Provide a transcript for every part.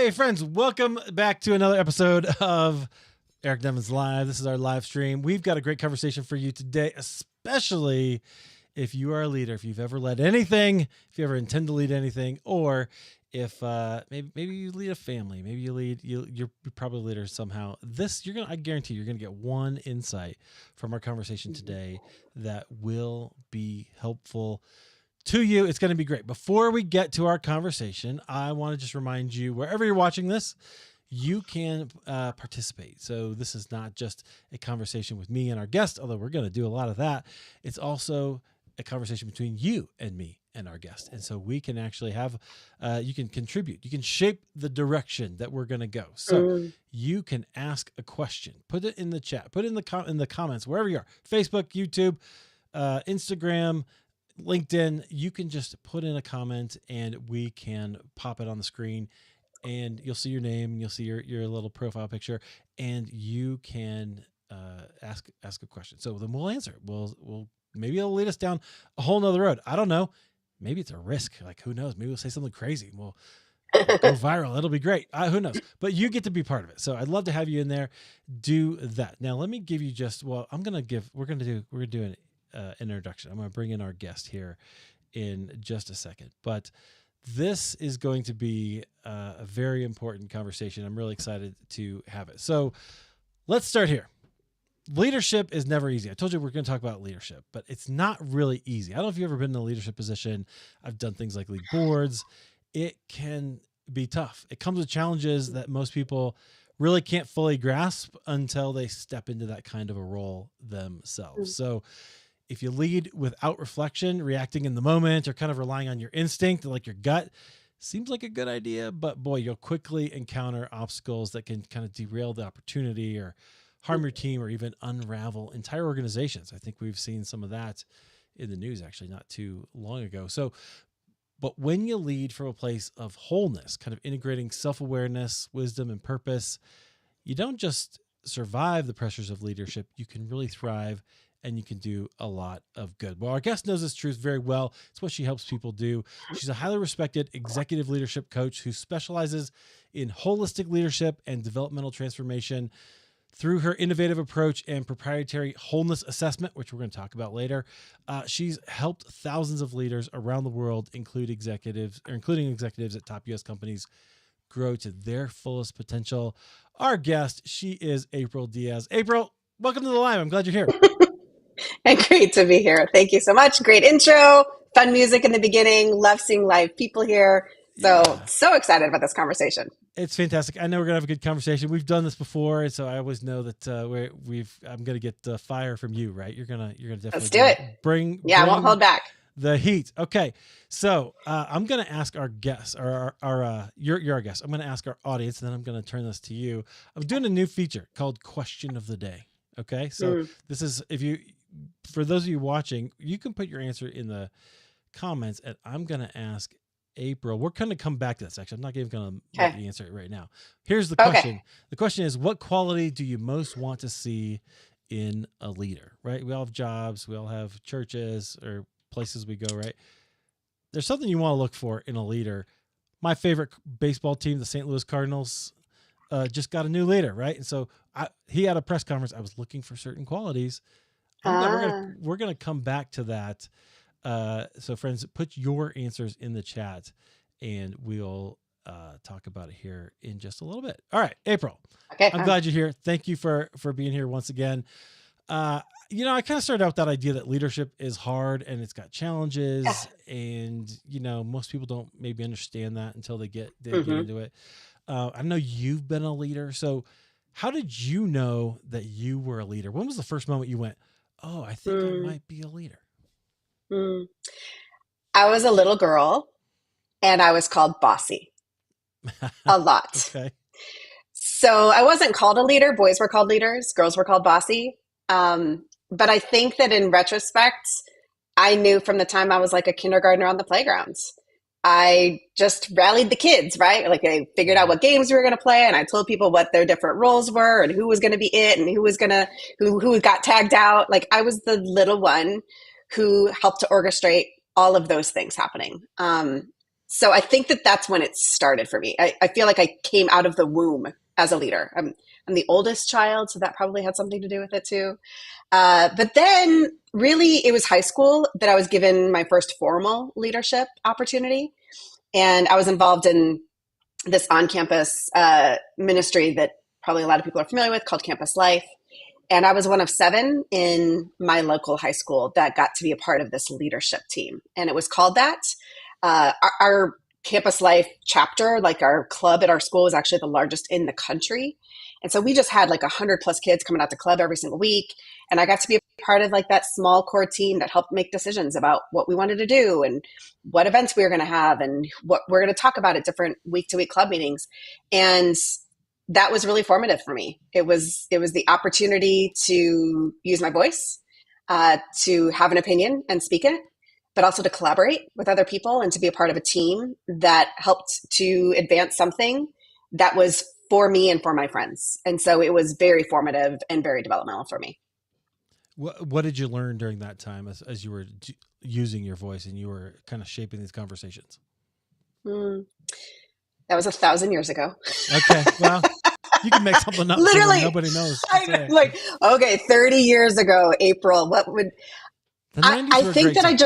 Hey, friends, welcome back to another episode of Eric Devon's Live. This is our live stream. We've got a great conversation for you today, especially if you are a leader, if you've ever led anything, if you ever intend to lead anything, or if maybe you lead a family, maybe you're probably a leader somehow. I guarantee you're gonna get one insight from our conversation today that will be helpful to you. It's going to be great. Before we get to our conversation, I want to just remind you, wherever you're watching this, you can participate. So this is not just a conversation with me and our guest, although we're going to do a lot of that. It's also a conversation between you and me and our guest. And so we can actually have, you can contribute, you can shape the direction that we're going to go. So you can ask a question, put it in the chat, put it in the comments, wherever you are, Facebook, YouTube, Instagram, LinkedIn. You can just put in a comment and we can pop it on the screen and you'll see your name, you'll see your little profile picture, and you can ask a question. So then we'll answer. Maybe it'll lead us down a whole nother road. I don't know. Maybe it's a risk. Like, who knows? Maybe we'll say something crazy. We'll go viral. It'll be great. Who knows? But you get to be part of it. So I'd love to have you in there. Do that. Now let me give you we're going to do an introduction. I'm going to bring in our guest here in just a second, but this is going to be a very important conversation. I'm really excited to have it. So let's start here. Leadership is never easy. I told you we're going to talk about leadership, but it's not really easy. I don't know if you've ever been in a leadership position. I've done things like lead boards. It can be tough. It comes with challenges that most people really can't fully grasp until they step into that kind of a role themselves. So if you lead without reflection, reacting in the moment, or kind of relying on your instinct, like your gut, seems like a good idea, but boy, you'll quickly encounter obstacles that can kind of derail the opportunity or harm your team or even unravel entire organizations. I think we've seen some of that in the news actually not too long ago. But when you lead from a place of wholeness, kind of integrating self-awareness, wisdom, and purpose, you don't just survive the pressures of leadership, you can really thrive and you can do a lot of good. Well, our guest knows this truth very well. It's what she helps people do. She's a highly respected executive leadership coach who specializes in holistic leadership and developmental transformation. Through her innovative approach and proprietary Wholeness Assessment, which we're going to talk about later, she's helped thousands of leaders around the world, including executives at top U.S. companies, grow to their fullest potential. Our guest, she is April Diaz. April, welcome to the live. I'm glad you're here. And great to be here. Thank you so much. Great intro, fun music in the beginning. Love seeing live people here. So excited about this conversation. It's fantastic. I know we're gonna have a good conversation. We've done this before, and so I always know that I'm gonna get fire from you, right? You're gonna definitely Let's do it. Bring I won't hold back. The heat. Okay, so I'm gonna ask our guests, or you're our guest. I'm gonna ask our audience, and then I'm gonna turn this to you. I'm doing a new feature called Question of the Day. Okay, so this is for those of you watching, you can put your answer in the comments, and I'm going to ask April. We're going to come back to that section. I'm not even going to let you answer it right now. Here's the question. Okay. The question is, what quality do you most want to see in a leader, right? We all have jobs. We all have churches or places we go, right? There's something you want to look for in a leader. My favorite baseball team, the St. Louis Cardinals, just got a new leader, right? And so he had a press conference. I was looking for certain qualities. We're gonna come back to that. So friends, put your answers in the chat and we'll talk about it here in just a little bit. All right, April. Okay. I'm glad you're here. Thank you for being here once again. I kind of started out with that idea that leadership is hard and it's got challenges, and most people don't maybe understand that until they get into it. I know you've been a leader, so how did you know that you were a leader? When was the first moment you went, oh, I think I might be a leader? I was a little girl and I was called bossy a lot. Okay. So I wasn't called a leader. Boys were called leaders. Girls were called bossy. But I think that in retrospect, I knew from the time I was like a kindergartner on the playgrounds. I just rallied the kids, right? Like I figured out what games we were going to play, and I told people what their different roles were and who was going to be it and who got tagged out. Like I was the little one who helped to orchestrate all of those things happening. So I think that that's when it started for me. I feel like I came out of the womb as a leader. I'm the oldest child, so that probably had something to do with it too. But then really it was high school that I was given my first formal leadership opportunity. And I was involved in this on-campus ministry that probably a lot of people are familiar with called Campus Life. And I was one of 7 in my local high school that got to be a part of this leadership team. And it was called that. Our Campus Life chapter, like our club at our school, is actually the largest in the country. And so we just had like 100 plus kids coming out to club every single week. And I got to be a part of like that small core team that helped make decisions about what we wanted to do and what events we were going to have and what we're going to talk about at different week to week club meetings. And that was really formative for me. It was the opportunity to use my voice, to have an opinion and speak it, but also to collaborate with other people and to be a part of a team that helped to advance something that was for me and for my friends. And so it was very formative and very developmental for me. What did you learn during that time as you were using your voice and you were kind of shaping these conversations? That was 1,000 years ago. Okay, well, you can make something up. Literally, nobody knows. Like, okay, 30 years ago, April. What would the 90s I were think that time.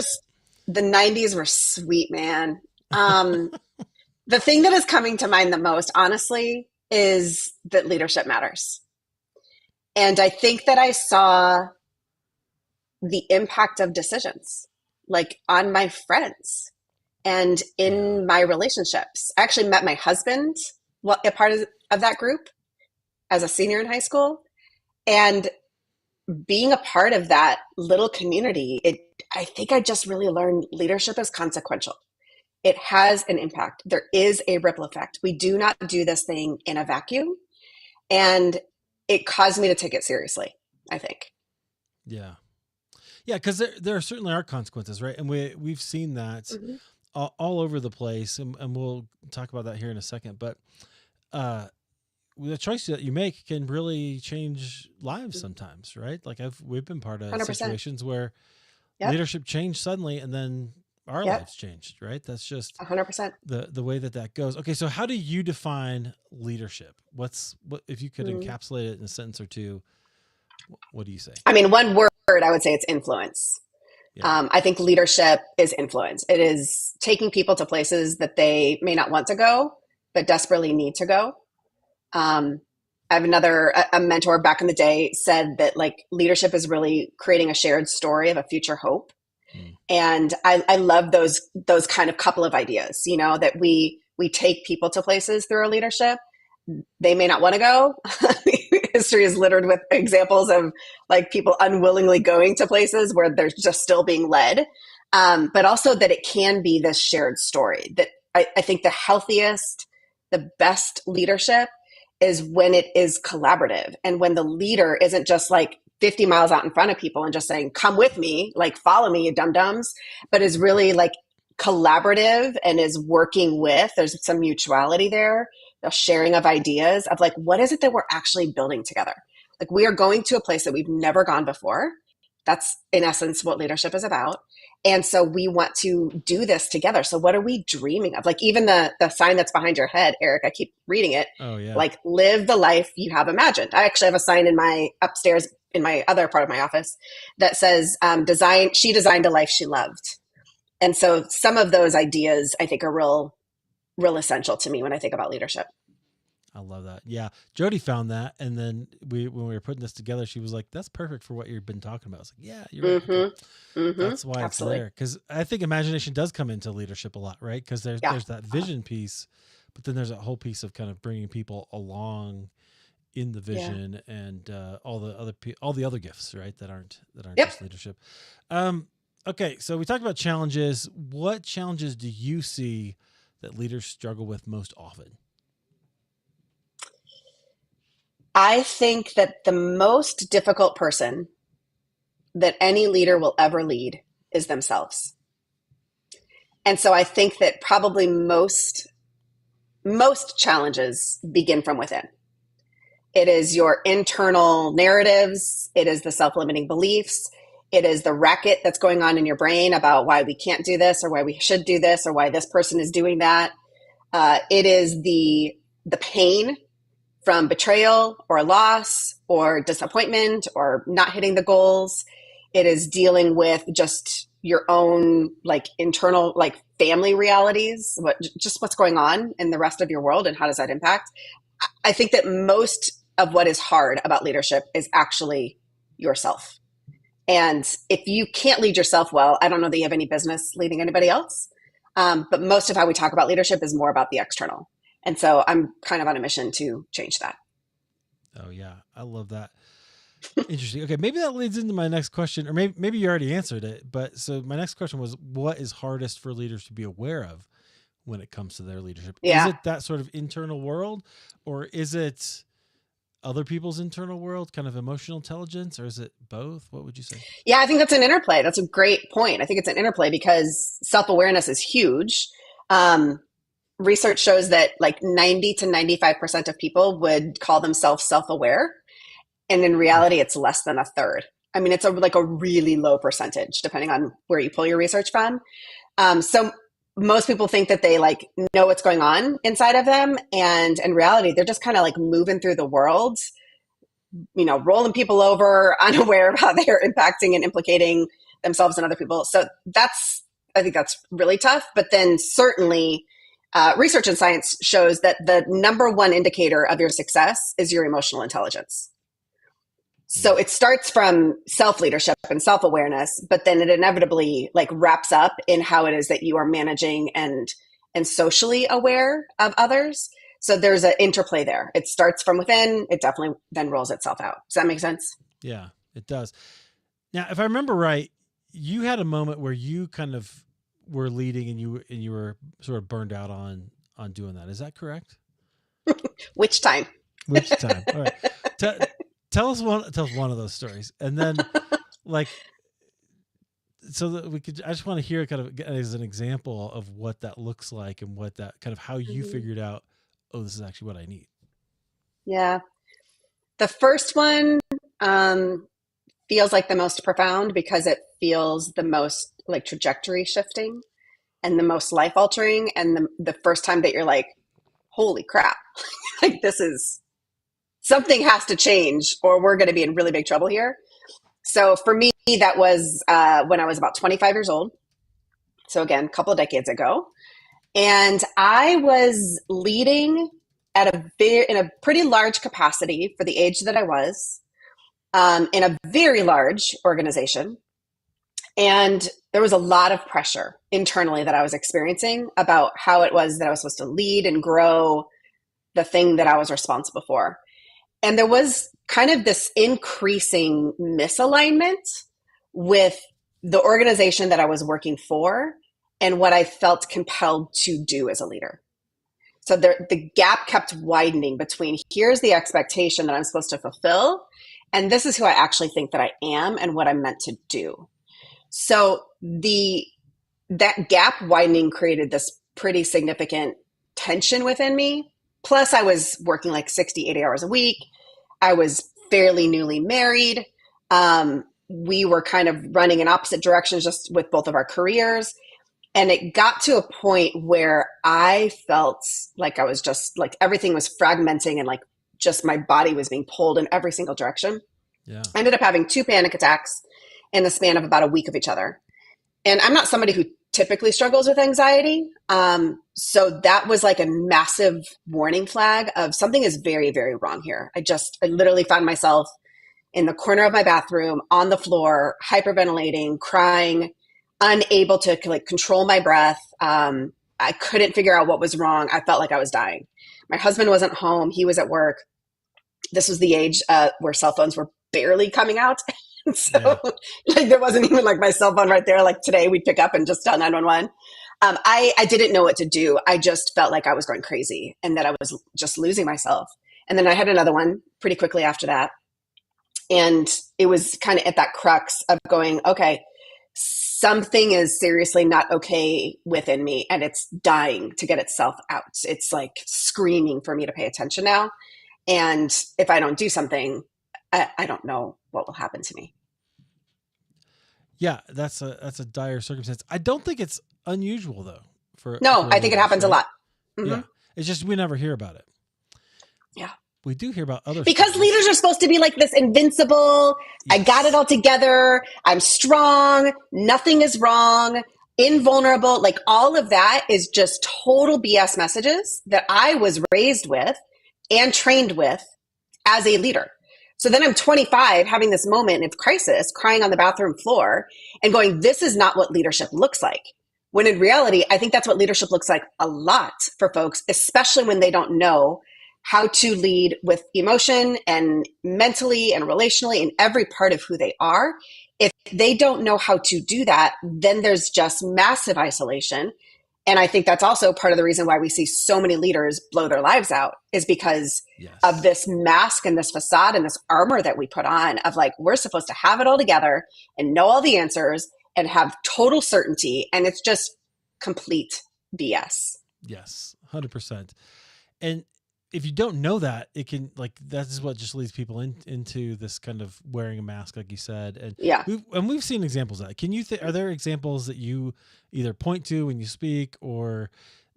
the 90s were sweet, man. The thing that is coming to mind the most, honestly, is that leadership matters. And I think that I saw the impact of decisions, like on my friends and in my relationships. I actually met my husband, a part of that group, as a senior in high school. And being a part of that little community, I think I just really learned leadership is consequential. It has an impact. There is a ripple effect. We do not do this thing in a vacuum. And it caused me to take it seriously, I think. Yeah. Yeah, because there certainly are consequences, right? And we've seen that all over the place, and we'll talk about that here in a second. But the choice that you make can really change lives sometimes, right? Like we've been part of 100%. Situations where leadership changed suddenly, and then our lives changed, right? That's just 100% the way that goes. Okay, so how do you define leadership? What if you could encapsulate it in a sentence or two? What do you say? I mean, one word, I would say it's influence. Yeah. I think leadership is influence. It is taking people to places that they may not want to go, but desperately need to go. I have a mentor back in the day said that like leadership is really creating a shared story of a future hope. And I love those kind of couple of ideas, you know, that we take people to places through our leadership. They may not want to go. History is littered with examples of like people unwillingly going to places where they're just still being led. But also that it can be this shared story that I think the healthiest, the best leadership is when it is collaborative and when the leader isn't just like 50 miles out in front of people and just saying, come with me, like follow me, you dum-dums, but is really like collaborative and is working with, there's some mutuality there, the sharing of ideas of like, what is it that we're actually building together? Like we are going to a place that we've never gone before. That's in essence what leadership is about. And so we want to do this together. So what are we dreaming of? Like even the sign that's behind your head, Eric, I keep reading it. Oh yeah. Like live the life you have imagined. I actually have a sign in my upstairs in my other part of my office that says she designed a life she loved. And so some of those ideas I think are real essential to me when I think about leadership. I love that. Yeah. Jody found that. And then when we were putting this together, she was like, that's perfect for what you've been talking about. I was like, yeah, you're right. That's why it's there. Cause I think imagination does come into leadership a lot, right? Cause there's that vision piece, but then there's a whole piece of kind of bringing people along in the vision and all the other gifts, right? That aren't just leadership. Okay. So we talked about challenges. What challenges do you see that leaders struggle with most often? I think that the most difficult person that any leader will ever lead is themselves. And so I think that probably most challenges begin from within. It is your internal narratives. It is the self-limiting beliefs. It is the racket that's going on in your brain about why we can't do this or why we should do this or why this person is doing that. It is the pain from betrayal or loss or disappointment or not hitting the goals. It is dealing with just your own like internal like family realities, what's going on in the rest of your world and how does that impact. I think that most of what is hard about leadership is actually yourself. And if you can't lead yourself well, I don't know that you have any business leading anybody else. But most of how we talk about leadership is more about the external. And so I'm kind of on a mission to change that. Oh yeah, I love that. Interesting. Okay, maybe that leads into my next question, or maybe you already answered it. But so my next question was, what is hardest for leaders to be aware of when it comes to their leadership? Yeah. Is it that sort of internal world, or is it other people's internal world, kind of emotional intelligence, or is it both? What would you say? Yeah, I think that's an interplay. That's a great point. I think it's an interplay because self-awareness is huge. Research shows that like 90 to 95% of people would call themselves self-aware. And in reality, it's less than a third. I mean, it's like a really low percentage, depending on where you pull your research from. So most people think that they like know what's going on inside of them. And in reality, they're just kind of like moving through the world, you know, rolling people over, unaware of how they're impacting and implicating themselves and other people. So I think that's really tough. But then certainly research and science shows that the number one indicator of your success is your emotional intelligence. So it starts from self-leadership and self-awareness, but then it inevitably like wraps up in how it is that you are managing and socially aware of others. So there's an interplay there. It starts from within. It definitely then rolls itself out. Does that make sense? Yeah, it does. Now, if I remember right, you had a moment where you kind of were leading and you were sort of burned out on doing that. Is that correct? Which time? Which time? All right. Tell us one of those stories, and then like, so that we could. I just want to hear kind of as an example of what that looks like and what that kind of how you figured out. Oh, this is actually what I need. Yeah, the first one feels like the most profound because it feels the most like trajectory shifting and the most life altering, and the first time that you're like, holy crap, like this is. Something has to change or we're going to be in really big trouble here. So for me, that was when I was about 25 years old. So again, a couple of decades ago. And I was leading in a pretty large capacity for the age that I was in a very large organization. And there was a lot of pressure internally that I was experiencing about how it was that I was supposed to lead and grow the thing that I was responsible for. And there was kind of this increasing misalignment with the organization that I was working for and what I felt compelled to do as a leader. So the gap kept widening between here's the expectation that I'm supposed to fulfill, and this is who I actually think that I am and what I'm meant to do. So that gap widening created this pretty significant tension within me. Plus, I was working like 60, 80 hours a week. I was fairly newly married. We were kind of running in opposite directions just with both of our careers. And it got to a point where I felt like I was just like everything was fragmenting and like just my body was being pulled in every single direction. Yeah. I ended up having 2 panic attacks in the span of about a week of each other. And I'm not somebody who typically struggles with anxiety. So that was like a massive warning flag of something is very, very wrong here. I literally found myself in the corner of my bathroom on the floor, hyperventilating, crying, unable to like control my breath. I couldn't figure out what was wrong. I felt like I was dying. My husband wasn't home. He was at work. This was the age where cell phones were barely coming out. So like there wasn't even like my cell phone right there. Like today we'd pick up and just dial 911. I didn't know what to do. I just felt like I was going crazy and that I was just losing myself. And then I had another one pretty quickly after that. And it was kind of at that crux of going, okay, something is seriously not okay within me and it's dying to get itself out. It's like screaming for me to pay attention now. And if I don't do something, I don't know what will happen to me. Yeah, that's a dire circumstance. I don't think it's unusual though No, for I think it leaders, happens a right? lot. Hmm. Yeah, it's just we never hear about it. Yeah. We do hear about other Because leaders stories. are supposed to be like this invincible, I got it Yes. all together, I'm strong, nothing is wrong, invulnerable. Like all of that is just total BS messages that I was raised with and trained with as a leader. So then I'm 25 having this moment of crisis, crying on the bathroom floor and going, this is not what leadership looks like. When in reality, I think that's what leadership looks like a lot for folks, especially when they don't know how to lead with emotion and mentally and relationally in every part of who they are. If they don't know how to do that, then there's just massive isolation. And I think that's also part of the reason why we see so many leaders blow their lives out is because of Yes. this mask and this facade and this armor that we put on of like, we're supposed to have it all together and know all the answers and have total certainty. And it's just complete BS. Yes. 100%. And if you don't know that, it can like that is what just leads people into this kind of wearing a mask, like you said. And Yeah. we've seen examples of that. Can you are there examples that you either point to when you speak, or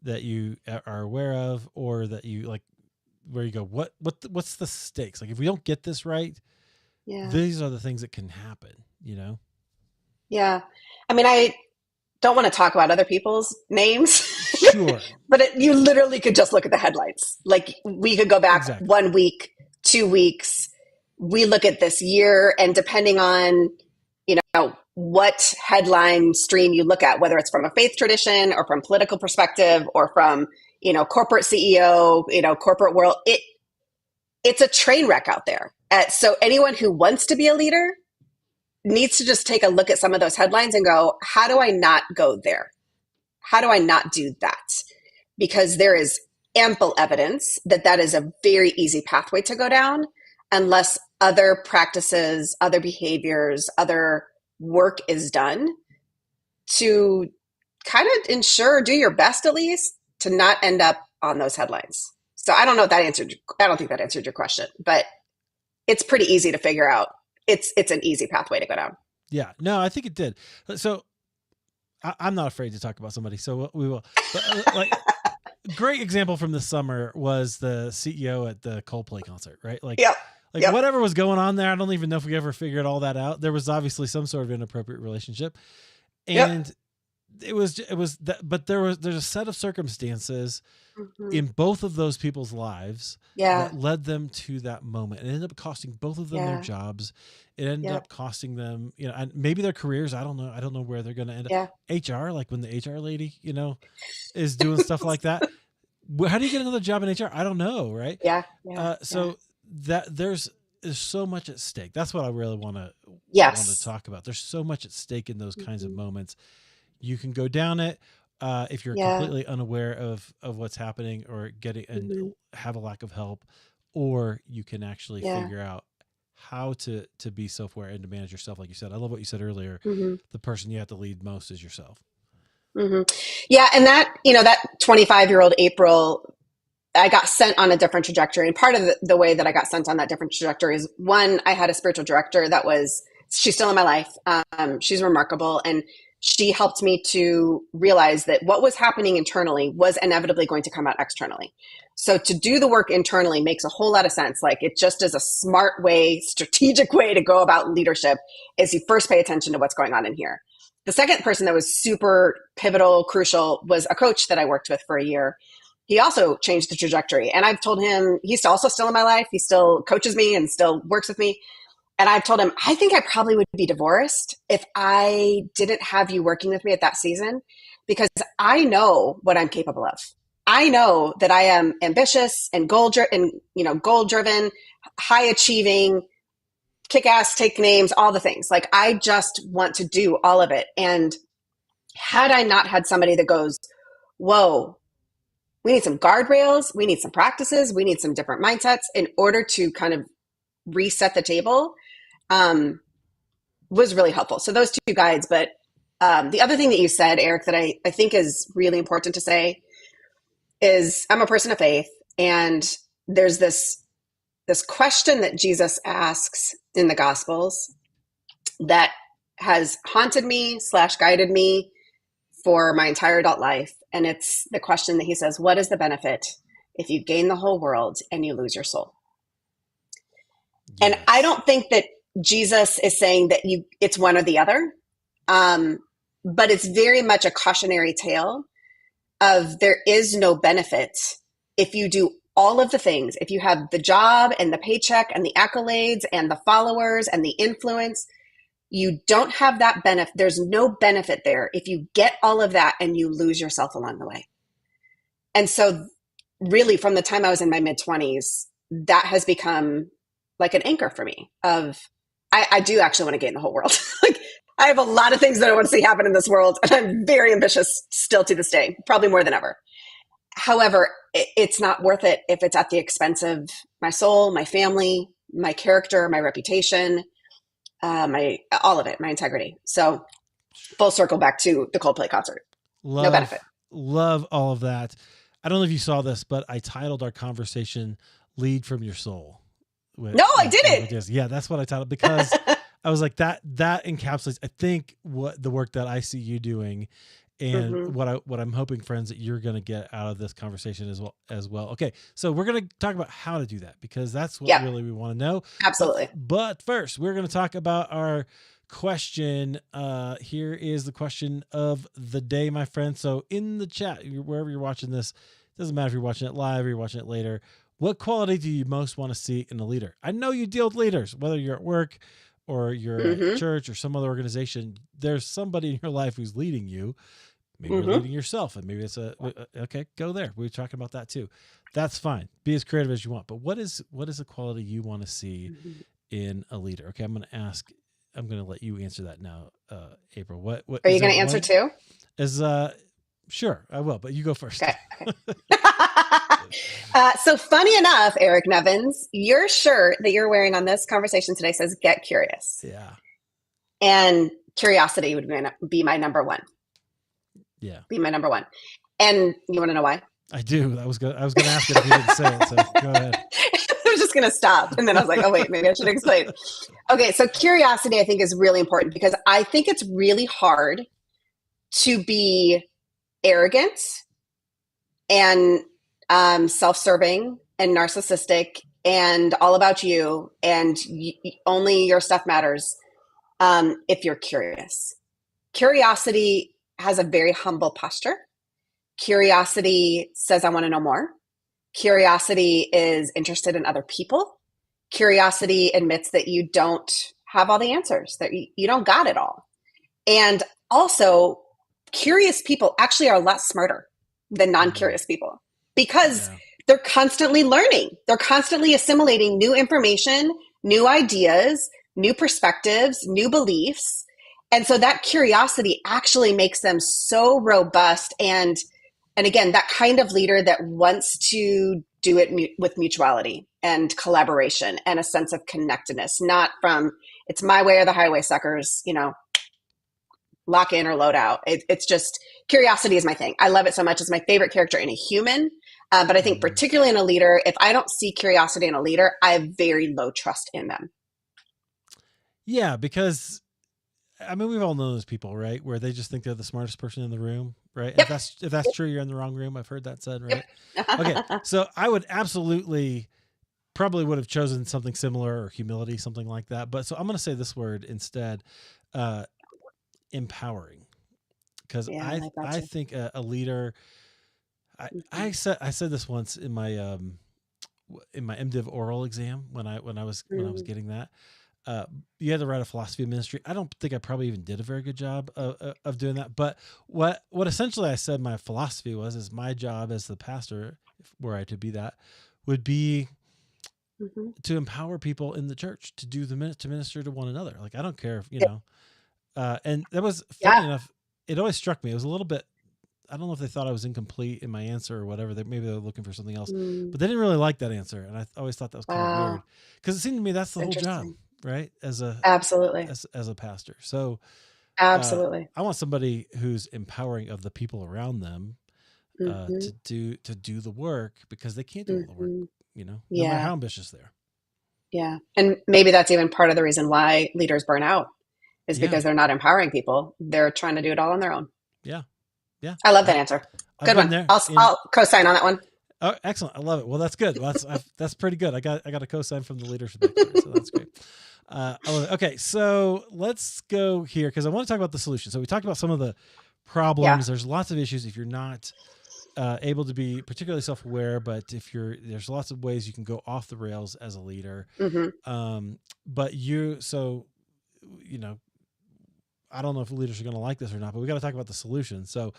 that you are aware of, or that you like where you go, what's the stakes? Like if we don't get this right, Yeah. these are the things that can happen. You know? Yeah. I mean, I don't want to talk about other people's names, Sure. but you literally could just look at the headlines. Like we could go back Exactly. 1 week, 2 weeks. We look at this year, and depending on, what headline stream you look at, whether it's from a faith tradition or from political perspective or from, corporate CEO, corporate world, it's a train wreck out there. So anyone who wants to be a leader needs to just take a look at some of those headlines and go, how do I not go there? How do I not do that? Because there is ample evidence that that is a very easy pathway to go down unless other practices, other behaviors, other work is done to kind of ensure, do your best at least, to not end up on those headlines. So I don't know if that answered, I don't think that answered your question, but it's pretty easy to figure out. It's an easy pathway to go down. Yeah. No, I think it did. So I'm not afraid to talk about somebody, so we will. But, like, great example from this summer was the CEO at the Coldplay concert, right? Like, Yep. like whatever was going on there, I don't even know if we ever figured all that out. There was obviously some sort of inappropriate relationship, and it was that. But there's a set of circumstances in both of those people's lives that led them to that moment. It ended up costing both of them their jobs. It ended up costing them, and maybe their careers. I don't know. I don't know where they're going to end up. HR, like when the HR lady, is doing stuff like that. How do you get another job in HR? I don't know. Right. So that there's so much at stake. That's what I really want to talk about. There's so much at stake in those kinds of moments. You can go down it. If you're completely unaware of what's happening or getting and have a lack of help, or you can actually figure out how to be self-aware and to manage yourself. Like you said, I love what you said earlier. The person you have to lead most is yourself. Yeah. And that, that 25-year-old April, I got sent on a different trajectory. And part of the way that I got sent on that different trajectory is, one, I had a spiritual director she's still in my life. She's remarkable. And she helped me to realize that what was happening internally was inevitably going to come out externally. So to do the work internally makes a whole lot of sense. Like it just is a smart way, strategic way to go about leadership is you first pay attention to what's going on in here. The second person that was super pivotal, crucial was a coach that I worked with for a year. He also changed the trajectory. And I've told him, he's also still in my life. He still coaches me and still works with me. And I've told him, I think I probably would be divorced if I didn't have you working with me at that season, because I know what I'm capable of. I know that I am ambitious and goal driven, high achieving, kick ass, take names, all the things. Like I just want to do all of it. And had I not had somebody that goes, whoa, we need some guardrails, we need some practices, we need some different mindsets in order to kind of reset the table, was really helpful. So those two guides. But the other thing that you said, Eric, that I think is really important to say is I'm a person of faith, and there's this question that Jesus asks in the Gospels that has haunted me slash guided me for my entire adult life. And it's the question that he says, what is the benefit if you gain the whole world and you lose your soul? And I Yes. don't think that Jesus is saying that it's one or the other. But it's very much a cautionary tale of there is no benefit if you do all of the things, if you have the job and the paycheck and the accolades and the followers and the influence, you don't have that benefit. There's no benefit there if you get all of that and you lose yourself along the way. And so really from the time I was in my mid-20s, that has become like an anchor for me of I do actually want to gain the whole world. Like I have a lot of things that I want to see happen in this world, and I'm very ambitious still to this day, probably more than ever. However, it's not worth it if it's at the expense of my soul, my family, my character, my reputation, my all of it, my integrity. So full circle back to the Coldplay concert. No benefit. Love all of that. I don't know if you saw this, but I titled our conversation "Lead from Your Soul." No, I didn't. Yeah, that's what I titled because I was like that encapsulates, I think, what the work that I see you doing, and what I'm hoping, friends, that you're going to get out of this conversation as well. Okay, so we're going to talk about how to do that because that's what really we want to know. Absolutely. But first, we're going to talk about our question. Here is the question of the day, my friend. So in the chat, wherever you're watching this, doesn't matter if you're watching it live or you're watching it later. What quality do you most want to see in a leader? I know you deal with leaders, whether you're at work or you're at church or some other organization. There's somebody in your life who's leading you. Maybe you're leading yourself, and maybe it's okay. Go there. We were talking about that too. That's fine. Be as creative as you want. But what is a quality you want to see in a leader? Okay, I'm going to let you answer that now, April. What are you going to answer too? Sure, I will, but you go first. Okay. So funny enough, Eric Nevins, your shirt that you're wearing on this conversation today says "Get Curious." Yeah. And curiosity would be my number one. Yeah. Be my number one. And you want to know why? I do. I was going to ask it if you didn't say it. So go ahead. I was just going to stop. And then I was like, oh, wait, maybe I should explain. Okay. So curiosity, I think, is really important because I think it's really hard to be arrogant and self-serving and narcissistic and all about you and only your stuff matters if you're curious. Curiosity has a very humble posture. Curiosity says, I want to know more. Curiosity is interested in other people. Curiosity admits that you don't have all the answers, that you don't got it all. And also, curious people actually are a lot smarter than non-curious people because they're constantly learning. They're constantly assimilating new information, new ideas, new perspectives, new beliefs. And so that curiosity actually makes them so robust. And again, that kind of leader that wants to do it with mutuality and collaboration and a sense of connectedness, not from it's my way or the highway, suckers, lock in or load out. It's just curiosity is my thing. I love it so much. It's my favorite character in a human. But I think particularly in a leader, if I don't see curiosity in a leader, I have very low trust in them. Yeah, because I mean, we've all known those people, right? Where they just think they're the smartest person in the room, right? Yep. If that's true, you're in the wrong room. I've heard that said, right? Yep. Okay. So I would probably would have chosen something similar or humility, something like that. But so I'm going to say this word instead, empowering. Because I think a leader, I said this once in my MDiv oral exam when I was getting that. You had to write a philosophy of ministry. I don't think I probably even did a very good job of doing that. But what essentially I said my philosophy is my job as the pastor, were I to be that, would be to empower people in the church to do to minister to one another. Like I don't care if and that was funny enough. It always struck me. It was a little bit. I don't know if they thought I was incomplete in my answer or whatever. Maybe they were looking for something else, but they didn't really like that answer, and I always thought that was kind of weird because it seemed to me that's the whole job. Right. Absolutely. As a pastor. So absolutely. I want somebody who's empowering of the people around them to do the work because they can't do all the work, no matter how ambitious they are. Yeah. And maybe that's even part of the reason why leaders burn out is Yeah. because they're not empowering people. They're trying to do it all on their own. Yeah. Yeah. I love that I, answer. I've Good been one. there. I'll co-sign on that one. Oh, excellent. I love it. Well, that's good. Well, that's pretty good. I got a cosign from the leadership expert, so that's great. I love it. Okay, so let's go here because I want to talk about the solution. So we talked about some of the problems. Yeah. There's lots of issues if you're not able to be particularly self-aware, but there's lots of ways you can go off the rails as a leader. But you know, I don't know if leaders are going to like this or not, but we got to talk about the solution. So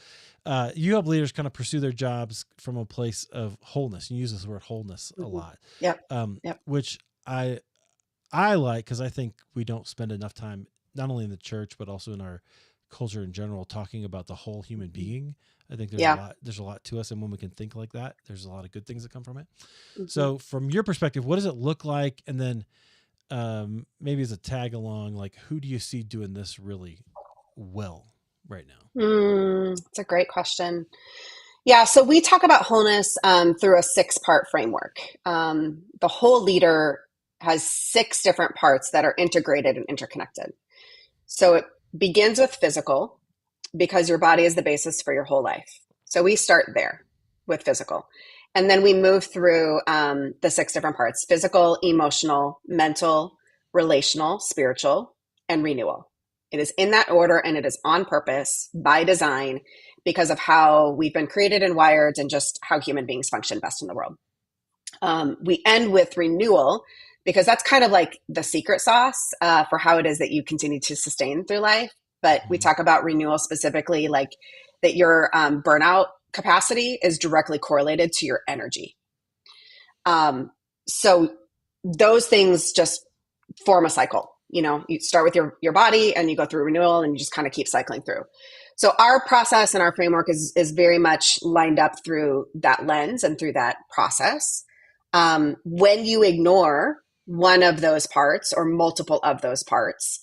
you help leaders kind of pursue their jobs from a place of wholeness. You use this word wholeness a lot. Yep. Which I like, because I think we don't spend enough time, not only in the church, but also in our culture in general, talking about the whole human being. I think there's a lot to us. And when we can think like that, there's a lot of good things that come from it. So from your perspective, what does it look like? And then maybe as a tag along, like, who do you see doing this really well right now? It's a great question. Yeah, so we talk about wholeness through a 6-part framework. The whole leader has 6 different parts that are integrated and interconnected. So it begins with physical, because your body is the basis for your whole life. So we start there with physical. And then we move through the 6 different parts: physical, emotional, mental, relational, spiritual, and renewal. It is in that order, and it is on purpose, by design, because of how we've been created and wired and just how human beings function best in the world. We end with renewal, because that's kind of like the secret sauce for how it is that you continue to sustain through life. But we talk about renewal specifically, like that your burnout capacity is directly correlated to your energy. So those things just form a cycle. You know, you start with your body and you go through renewal and you just kind of keep cycling through. So our process and our framework is very much lined up through that lens and through that process. When you ignore one of those parts or multiple of those parts,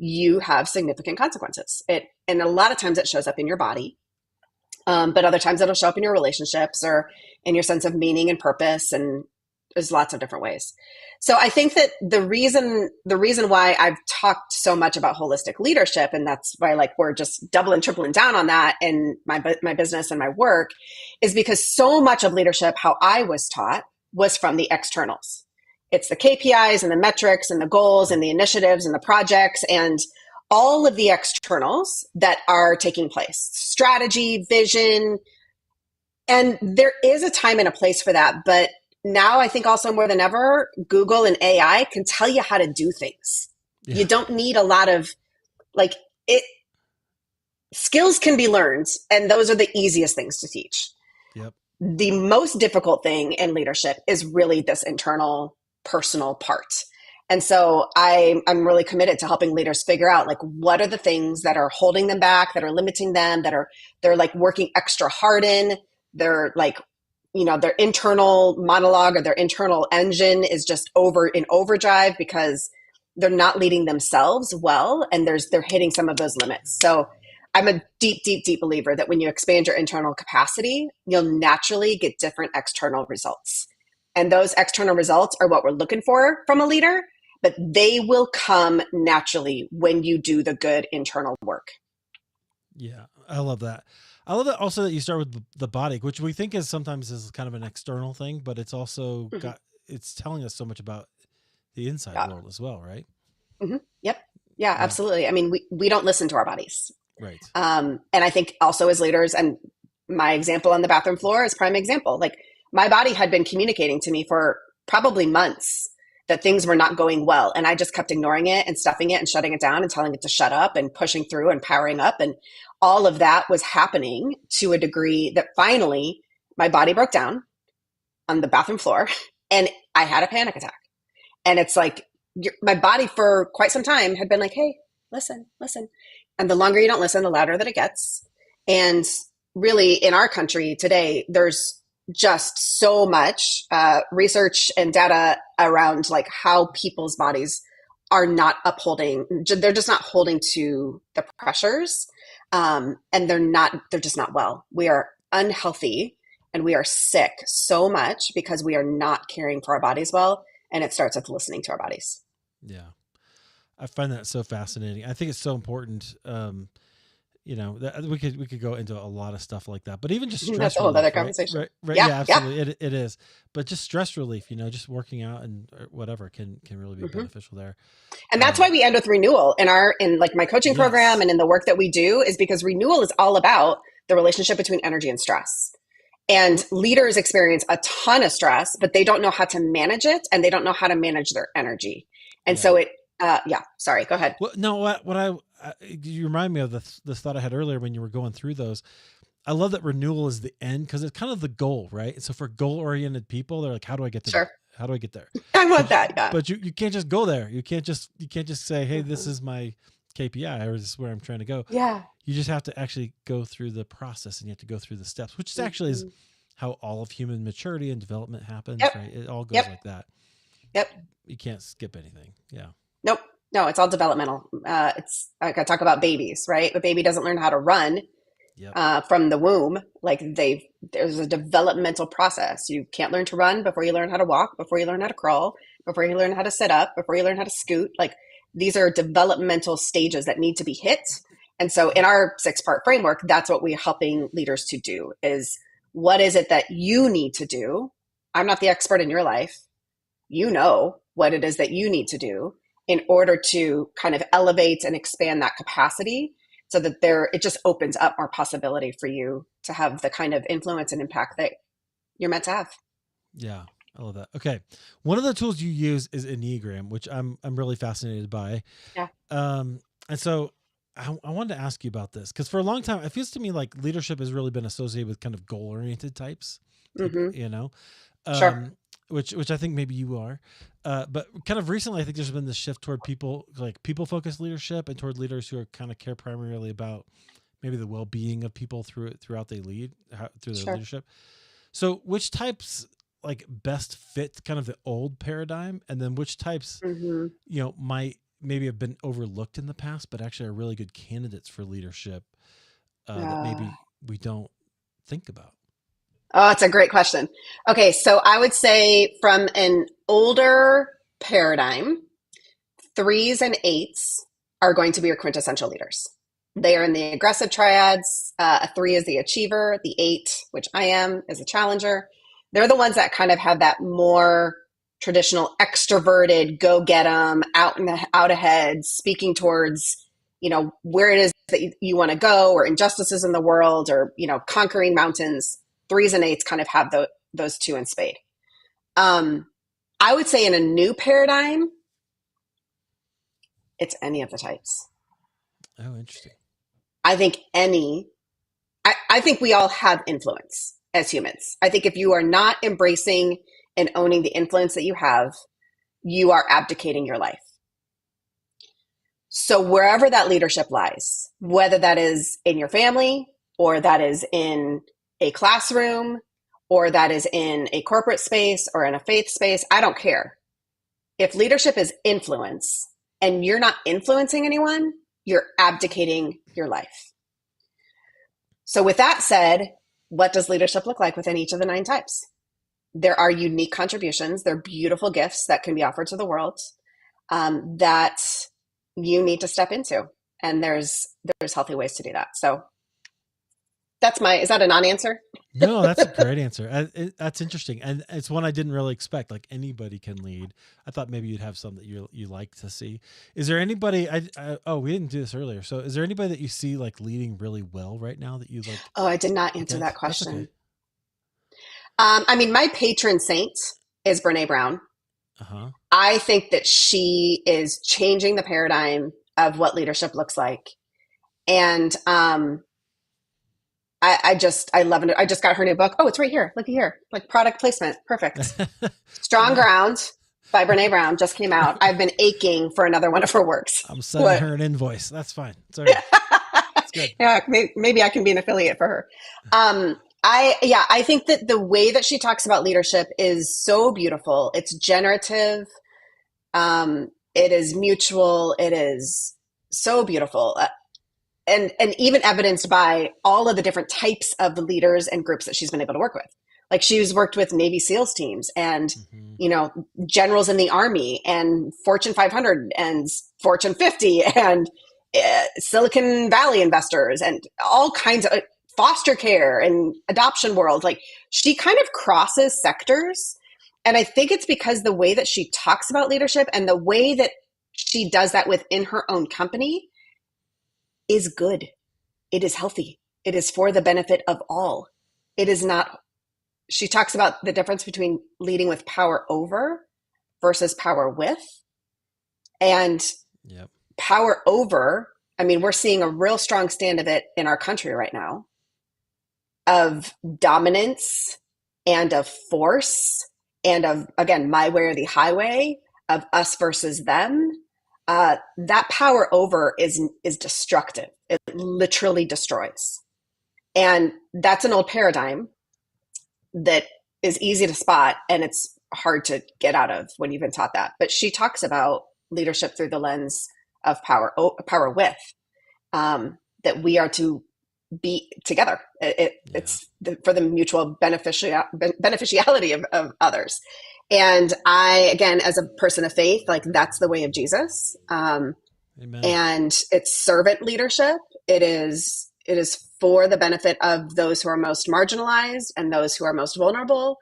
you have significant consequences. And a lot of times it shows up in your body, but other times it'll show up in your relationships or in your sense of meaning and purpose, and there's lots of different ways. So I think that the reason why I've talked so much about holistic leadership, and that's why like we're just doubling, tripling down on that in my business and my work, is because so much of leadership, how I was taught, was from the externals. It's the KPIs and the metrics and the goals and the initiatives and the projects and all of the externals that are taking place. Strategy, vision. And there is a time and a place for that. But now I think also more than ever, Google and AI can tell you how to do things. Yeah. You don't need a lot of skills can be learned, and those are the easiest things to teach. Yep. The most difficult thing in leadership is really this internal personal part. And so I'm really committed to helping leaders figure out like what are the things that are holding them back, that are limiting them, they're like working extra hard in. They're like, you know, their internal monologue or their internal engine is just in overdrive because they're not leading themselves well, and they're hitting some of those limits. So I'm a deep, deep, deep believer that when you expand your internal capacity, you'll naturally get different external results. And those external results are what we're looking for from a leader, but they will come naturally when you do the good internal work. Yeah, I love that. I love that also that you start with the body, which we think sometimes is kind of an external thing, but it's also it's telling us so much about the inside world as well, right? Yep. Yeah, absolutely. I mean, we don't listen to our bodies. Right. And I think also as leaders, and my example on the bathroom floor is prime example. Like my body had been communicating to me for probably months that things were not going well. And I just kept ignoring it and stuffing it and shutting it down and telling it to shut up and pushing through and powering up. And all of that was happening to a degree that finally my body broke down on the bathroom floor and I had a panic attack. And it's like my body for quite some time had been like, hey, listen. And the longer you don't listen, the louder that it gets. And really in our country today, there's just so much research and data around like how people's bodies are not upholding, they're just not holding to the pressures. And they're just not well. We are unhealthy and we are sick so much because we are not caring for our bodies well. And it starts with listening to our bodies. Yeah. I find that so fascinating. I think it's so important. We could go into a lot of stuff like that, but even just That's stress a whole other relief, right? conversation. Right. Yeah, Yeah, yeah. absolutely. It is, but just stress relief, just working out and or whatever can really be hmm beneficial there. And that's why Um, we end with renewal in like my coaching program yes. and in the work that we do, is because renewal is all about the relationship between energy and stress. And What? leaders experience a ton of stress, but they don't know how to manage it and they don't know how to manage their energy. And Yeah. so yeah, sorry, go ahead. Well, no. You remind me of this thought I had earlier when you were going through those. I love that renewal is the end because it's kind of the goal, right? And so for goal oriented people, they're like, how do I get to Sure. that? How do I get there? I But want that. Yeah. you can't just go there. You can't just say, hey, this hmm is my KPI or this is where I'm trying to go. Yeah. You just have to actually go through the process and you have to go through the steps, which is actually is hmm how all of human maturity and development happens, Yep. right? It all goes Yep. like that. Yep. You can't skip anything. Yeah. Nope. No, it's all developmental. It's like I talk about babies, right? A baby doesn't learn how to run Yep. from the womb. Like there's a developmental process. You can't learn to run before you learn how to walk, before you learn how to crawl, before you learn how to sit up, before you learn how to scoot. Like these are developmental stages that need to be hit. And so in our 6-part framework, that's what we're helping leaders to do is what is it that you need to do? I'm not the expert in your life. You know what it is that you need to do in order to kind of elevate and expand that capacity so that it just opens up more possibility for you to have the kind of influence and impact that you're meant to have. Yeah. I love that. Okay. One of the tools you use is Enneagram, which I'm really fascinated by. Yeah. And so I wanted to ask you about this because for a long time, it feels to me like leadership has really been associated with kind of goal oriented types, hmm Sure. um, which I think maybe you are. But kind of recently, I think there's been this shift toward people focused leadership and toward leaders who are kind of care primarily about maybe the well being of people throughout they lead through their Sure. leadership. So which types like best fit kind of the old paradigm, and then which types hmm might maybe have been overlooked in the past, but actually are really good candidates for leadership that Uh, maybe we don't think about. oh, it's a great question. Okay, so I would say from an older paradigm, 3s and 8s are going to be your quintessential leaders. They are in the aggressive triads. A 3 is the achiever. The 8, which I am, is a challenger. They're the ones that kind of have that more traditional extroverted, go get them, out ahead, speaking towards where it is that you want to go, or injustices in the world, or conquering mountains. 3s and 8s kind of have those two in spade. I would say in a new paradigm, it's any of the types. Oh, interesting. I think I think we all have influence as humans. I think if you are not embracing and owning the influence that you have, you are abdicating your life. So wherever that leadership lies, whether that is in your family, or that is in a classroom, or that is in a corporate space or in a faith space, I don't care. If leadership is influence and you're not influencing anyone, you're abdicating your life. So with that said, what does leadership look like within each of the 9 types? There are unique contributions. They're beautiful gifts that can be offered to the world that you need to step into. And there's healthy ways to do that. So is that a non-answer? No, that's a great answer. That's interesting, and it's one I didn't really expect. Like anybody can lead. I thought maybe you'd have some that you like to see. Is there anybody? Oh, we didn't do this earlier. So, is there anybody that you see like leading really well right now that you like? Oh, I did not answer Okay, that that's okay. question. I mean, my patron saint is Brene Brown. Uh huh. I think that she is changing the paradigm of what leadership looks like. And I love it. I just got her new book. Oh, it's right here. Look here. Like product placement. Perfect. Strong Yeah, Ground by Brene Brown just came out. I've been aching for another one of her works. I'm sending What? her an invoice. That's fine. It's all right. It's good. Yeah, maybe I can be an affiliate for her. I think that the way that she talks about leadership is so beautiful. It's generative. It is mutual. It is so beautiful. And even evidenced by all of the different types of leaders and groups that she's been able to work with. Like she's worked with Navy SEALs teams and, Mm-hmm. generals in the Army and Fortune 500 and Fortune 50 and Silicon Valley investors and all kinds of foster care and adoption world. Like she kind of crosses sectors. And I think it's because the way that she talks about leadership and the way that she does that within her own company is good. It is healthy. It is for the benefit of all. It is not. She talks about the difference between leading with power over versus power with. And Yep. power over, I mean, we're seeing a real strong stand of it in our country right now, of dominance and of force and of, again, my way or the highway, of us versus them. That power over is destructive. It literally destroys. And that's an old paradigm that is easy to spot and it's hard to get out of when you've been taught that. But she talks about leadership through the lens of power with, that we are to be together. It's for the mutual beneficiality of others. And I, again, as a person of faith, like that's the way of Jesus. Amen. And it's servant leadership. It is for the benefit of those who are most marginalized and those who are most vulnerable,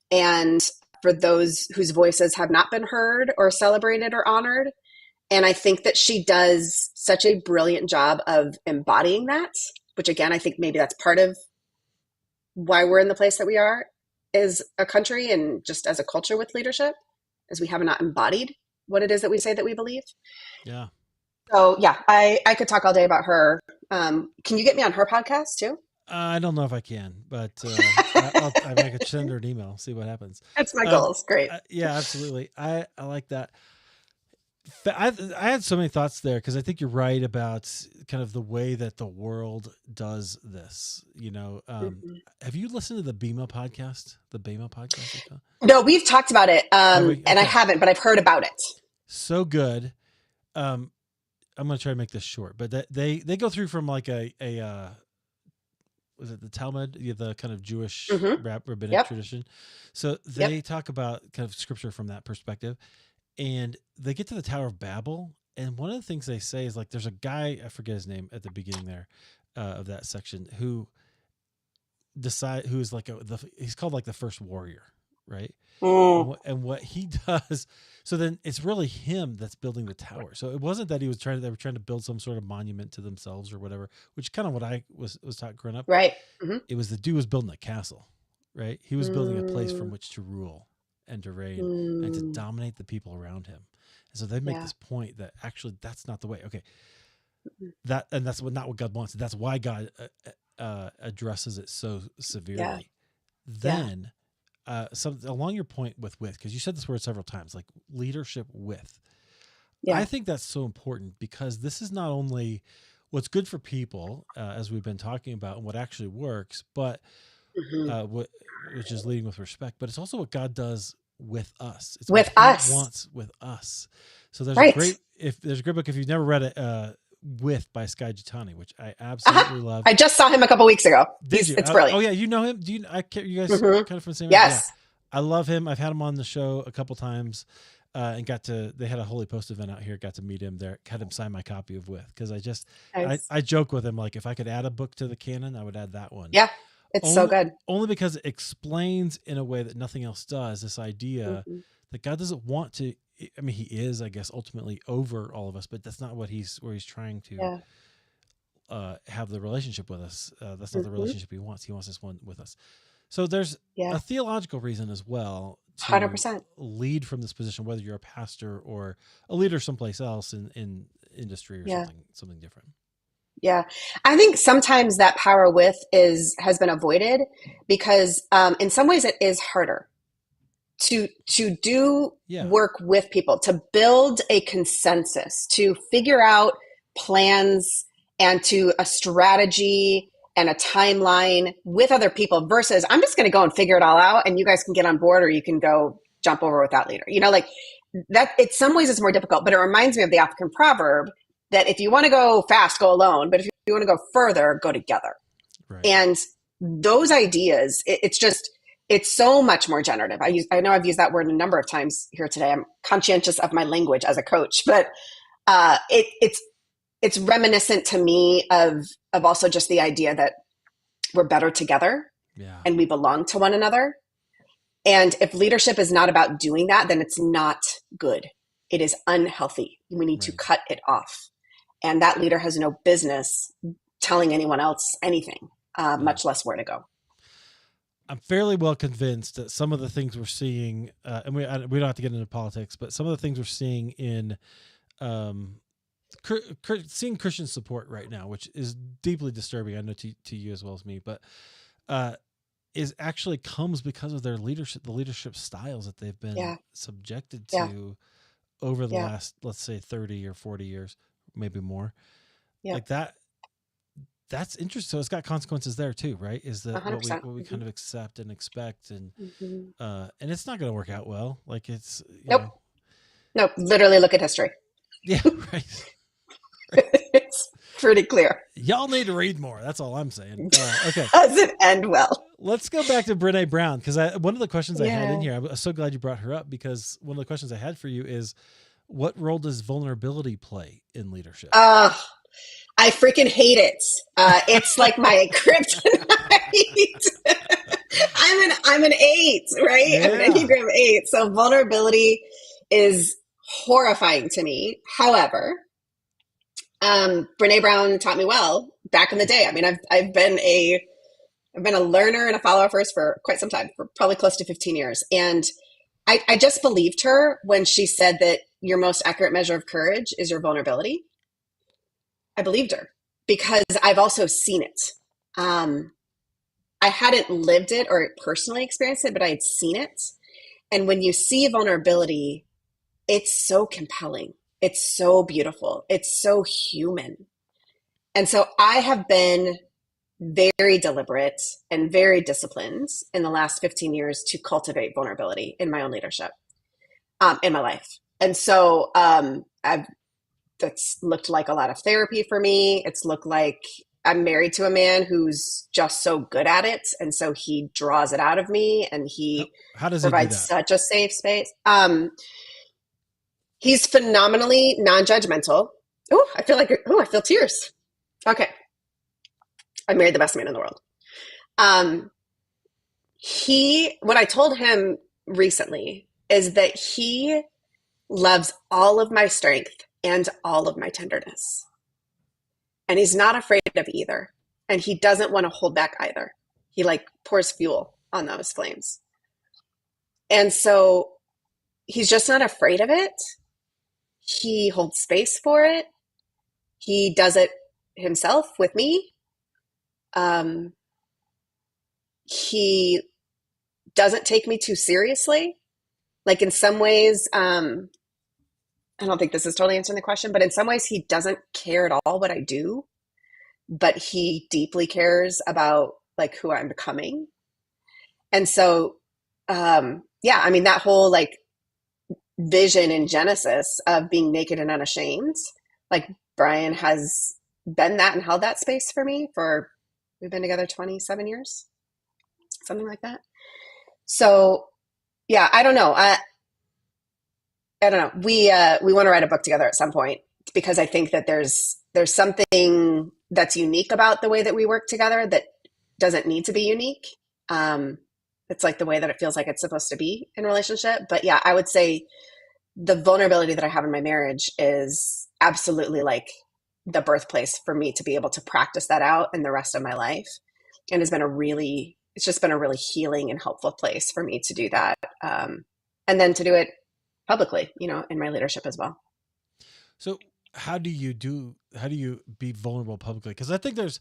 and for those whose voices have not been heard or celebrated or honored. And I think that she does such a brilliant job of embodying that, which again, I think maybe that's part of why we're in the place that we are as a country and just as a culture with leadership, as we have not embodied what it is that we say that we believe. Yeah. So yeah, I could talk all day about her. Can you get me on her podcast too? I don't know if I can, but I could send her an email, see what happens. That's my goals. Great. Yeah, absolutely. I like that. I had so many thoughts there because I think you're right about kind of the way that the world does this. Have you listened to the BEMA podcast? The BEMA podcast? No, we've talked about it, Okay. and I haven't, but I've heard about it. So good. I'm going to try to make this short, but they go through from like a was it the Talmud, the kind of Jewish rabbinic tradition. So they talk about kind of scripture from that perspective. And they get to the Tower of Babel, and one of the things they say is like there's a guy, I forget his name at the beginning there of that section, who is like he's called like the first warrior, right? And what he does, so then it's really him that's building the tower. So it wasn't that they were trying to build some sort of monument to themselves or whatever, which is kind of what I was taught growing up. Right. It was the dude was building a castle, right? He was building a place from which to rule and to reign and to dominate the people around him. And so they make this point that actually that's not the way. Okay. That's not what God wants. That's why God addresses it so severely. Yeah. Then along your point with, because you said this word several times, like leadership with, I think that's so important because this is not only what's good for people, as we've been talking about and what actually works, but which is leading with respect, but it's also what God does with us. It's with what us. He wants with us. So there's a great book, if you've never read it, With by Skye Jitani, which I absolutely love. I just saw him a couple weeks ago. It's brilliant. Oh yeah, you know him? Do you? You guys kind of from the same? Yes. Yeah. I love him. I've had him on the show a couple times, and they had a Holy Post event out here. Got to meet him there. Had him sign my copy of With, because I joke with him, like if I could add a book to the canon, I would add that one. Yeah. It's so good. Only because it explains in a way that nothing else does this idea that God doesn't want to. I mean, He is, I guess, ultimately over all of us, but that's not where He's trying to have the relationship with us. That's not the relationship He wants. He wants this one with us. So there's a theological reason as well to 100% lead from this position, whether you're a pastor or a leader someplace else in industry or something different. Yeah. I think sometimes that power with has been avoided because in some ways it is harder to do work with people, to build a consensus, to figure out plans and to a strategy and a timeline with other people versus I'm just going to go and figure it all out and you guys can get on board or you can go jump over with that leader. Like that, in some ways it's more difficult, but it reminds me of the African proverb that if you want to go fast, go alone. But if you want to go further, go together. Right. And those ideas, it's it's so much more generative. I know I've used that word a number of times here today. I'm conscientious of my language as a coach, but it's reminiscent to me of also just the idea that we're better together Yeah. and we belong to one another. And if leadership is not about doing that, then it's not good. It is unhealthy. We need to Right. cut it off. And that leader has no business telling anyone else anything, much less where to go. I'm fairly well convinced that some of the things we're seeing, and we don't have to get into politics, but some of the things we're seeing in seeing Christian support right now, which is deeply disturbing, I know to you as well as me, but is actually comes because of their leadership, the leadership styles that they've been subjected to over the last, let's say 30 or 40 years, maybe more. Like that's interesting. So it's got consequences there too, right? Is that 100%. what we kind of accept and expect, and it's not going to work out well. Like it's Nope. Literally look at history. Yeah, right. It's pretty clear. Y'all need to read more. That's all I'm saying. Okay. Doesn't end well. Let's go back to Brene Brown, because one of the questions I had in here, I'm so glad you brought her up, because one of the questions I had for you is, what role does vulnerability play in leadership? I freaking hate it. It's like my kryptonite. I'm an 8, right? Yeah. I'm an Enneagram 8. So vulnerability is horrifying to me. However, Brene Brown taught me well back in the day. I mean, I've been a learner and a follower of hers for quite some time, for probably close to 15 years. And I just believed her when she said that your most accurate measure of courage is your vulnerability. I believed her because I've also seen it. I hadn't lived it or personally experienced it, but I had seen it. And when you see vulnerability, it's so compelling. It's so beautiful. It's so human. And so I have been very deliberate and very disciplined in the last 15 years to cultivate vulnerability in my own leadership, in my life. And so that's looked like a lot of therapy for me. It's looked like I'm married to a man who's just so good at it. And so he draws it out of me, and he How does provides he do that? such a safe space. He's phenomenally non-judgmental. Oh, I feel tears. Okay. I married the best man in the world. What I told him recently is that he loves all of my strength and all of my tenderness. And he's not afraid of either. And he doesn't want to hold back either. He pours fuel on those flames. And so he's just not afraid of it. He holds space for it. He does it himself with me. He doesn't take me too seriously. Like in some ways, I don't think this is totally answering the question, but in some ways he doesn't care at all what I do, but he deeply cares about who I'm becoming. And so, I mean, that whole vision in Genesis of being naked and unashamed, Brian has been that and held that space for me we've been together 27 years, something like that. So yeah, I don't know. I don't know. We want to write a book together at some point, because I think that there's something that's unique about the way that we work together that doesn't need to be unique. It's the way that it feels like it's supposed to be in a relationship. But yeah, I would say the vulnerability that I have in my marriage is absolutely the birthplace for me to be able to practice that out in the rest of my life. And it's just been a really healing and helpful place for me to do that. And then to do it publicly, in my leadership as well. So how do you be vulnerable publicly? Because I think it's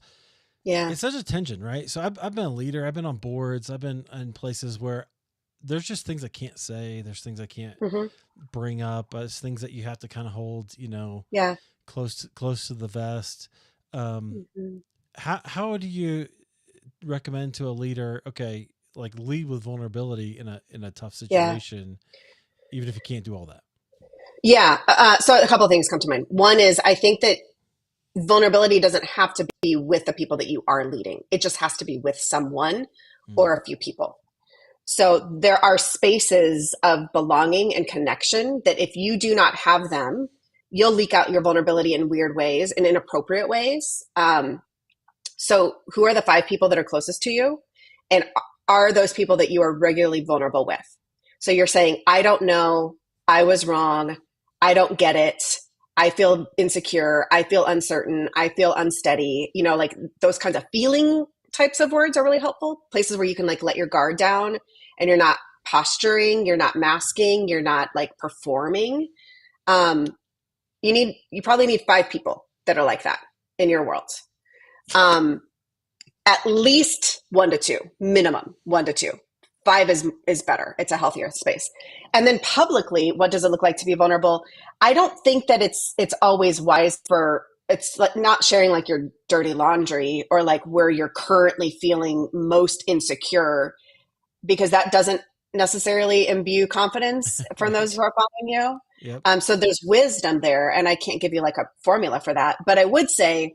such a tension, right? So I've been a leader. I've been on boards. I've been in places where there's just things I can't say. There's things I can't bring up. It's things that you have to kind of hold, close to the vest. How do you recommend to a leader, okay, lead with vulnerability in a tough situation, even if you can't do all that? Yeah. So a couple of things come to mind. One is, I think that vulnerability doesn't have to be with the people that you are leading. It just has to be with someone or a few people. So there are spaces of belonging and connection that if you do not have them, you'll leak out your vulnerability in weird ways, in inappropriate ways. So who are the 5 people that are closest to you? And are those people that you are regularly vulnerable with? So you're saying, I don't know, I was wrong, I don't get it, I feel insecure, I feel uncertain, I feel unsteady, like those kinds of feeling types of words are really helpful. Places where you can like let your guard down and you're not posturing, you're not masking, you're not like performing. You probably need 5 people that are like that in your world. At least 1 to 2, minimum 1 to 2. 5 is better. It's a healthier space. And then publicly, what does it look like to be vulnerable? I don't think that it's always wise it's like not sharing like your dirty laundry or like where you're currently feeling most insecure, because that doesn't necessarily imbue confidence from those who are following you. Yep. So there's wisdom there, and I can't give you like a formula for that. But I would say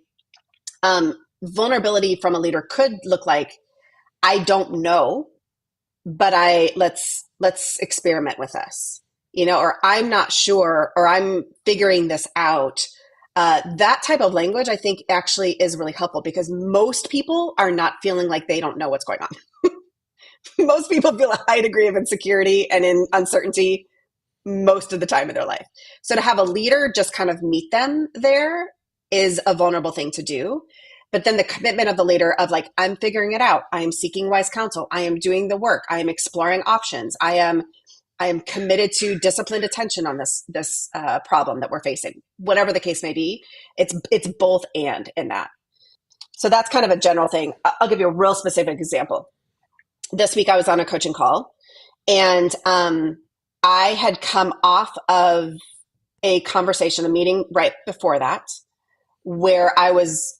vulnerability from a leader could look like, I don't know, but let's experiment with this, or I'm not sure, or I'm figuring this out. That type of language, I think, actually is really helpful because most people are not feeling like they don't know what's going on. Most people feel a high degree of insecurity and in uncertainty most of the time in their life. So to have a leader just kind of meet them there is a vulnerable thing to do. But then the commitment of the leader of like, I'm figuring it out. I am seeking wise counsel. I am doing the work. I am exploring options. I am committed to disciplined attention on this problem that we're facing. Whatever the case may be, it's both and in that. So that's kind of a general thing. I'll give you a real specific example. This week I was on a coaching call, and I had come off of a conversation, a meeting right before that, where I was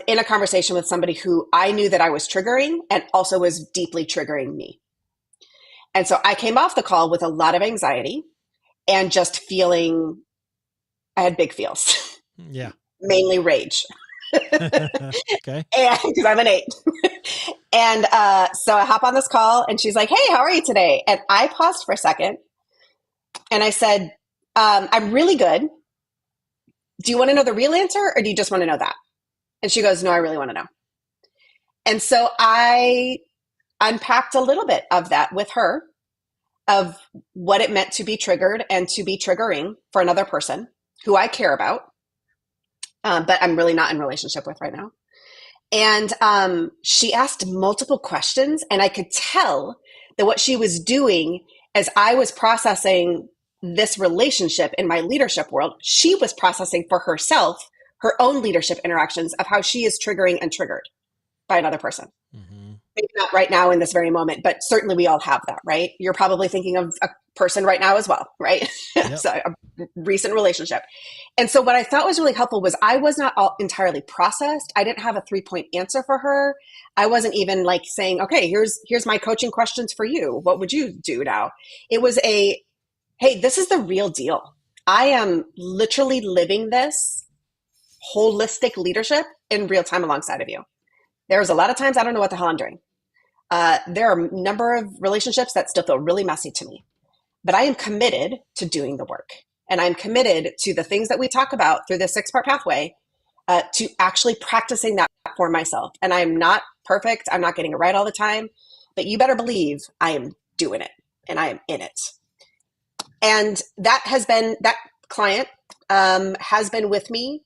in a conversation with somebody who I knew that I was triggering and also was deeply triggering me. And so I came off the call with a lot of anxiety and just feeling, I had big feels. Yeah. Mainly rage. Okay. And because I'm an 8. And so I hop on this call and she's like, hey, how are you today? And I paused for a second and I said, I'm really good. Do you want to know the real answer or do you just want to know that? And she goes, no, I really want to know. And so I unpacked a little bit of that with her, of what it meant to be triggered and to be triggering for another person who I care about, but I'm really not in relationship with right now. And she asked multiple questions, and I could tell that what she was doing as I was processing this relationship in my leadership world, she was processing for herself her own leadership interactions of how she is triggering and triggered by another person. Mm-hmm. Maybe not right now in this very moment, but certainly we all have that, right? You're probably thinking of a person right now as well, right? Yep. So a recent relationship. And so what I thought was really helpful was I was not all entirely processed. I didn't have a 3-point answer for her. I wasn't even like saying, okay, here's my coaching questions for you. What would you do now? It was hey, this is the real deal. I am literally living this holistic leadership in real time alongside of you. There's a lot of times I don't know what the hell I'm doing. There are a number of relationships that still feel really messy to me, but I am committed to doing the work. And I'm committed to the things that we talk about through this 6-part pathway, to actually practicing that for myself. And I'm not perfect. I'm not getting it right all the time, but you better believe I am doing it and I am in it. And that client has been with me